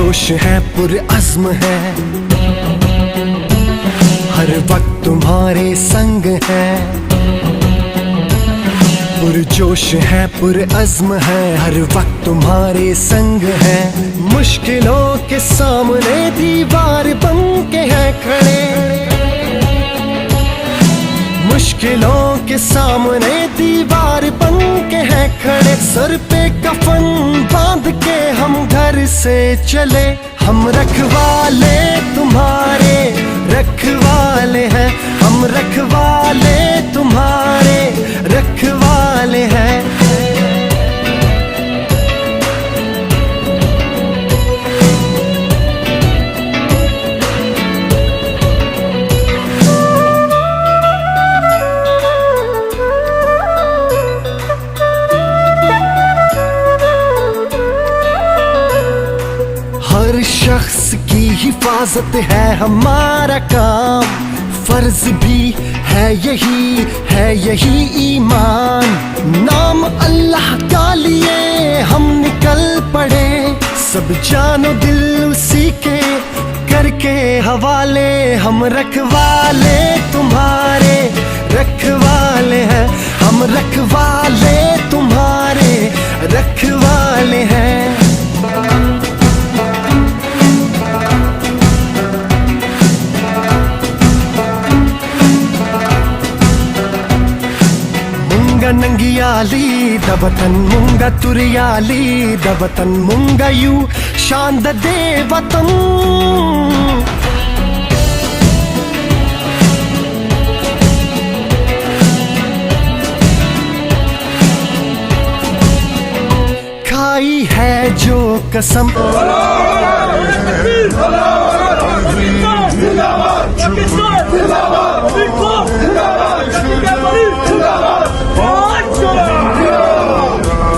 जोश है पुरअज़्म है, हर वक्त तुम्हारे संग है। पुरजोश है पुरअज़्म है, हर वक्त तुम्हारे संग है। मुश्किलों के सामने दीवार बन के है खड़े, मुश्किलों के सामने दीवार बन के है खड़े। सर पे कफन बांध के हम घर से चले, हम रखवाले तुम्हारे रखवाले हैं, हम रखवाले तुम्हारे रखवाले हैं। हर शख्स की हिफाजत है हमारा काम, फर्ज भी है यही ईमान। नाम अल्लाह का लिए हम निकल पड़े, सब जानो दिल उसी के करके हवाले। हम रखवाले तुम्हारे रखवाले हैं, हम रखवाले तुम्हारे रखवाले हैं। नंगियाली दबतन मुंगा तुरियाली दबतन मुंगा यू शांद दे वतन। खाई है जो कसम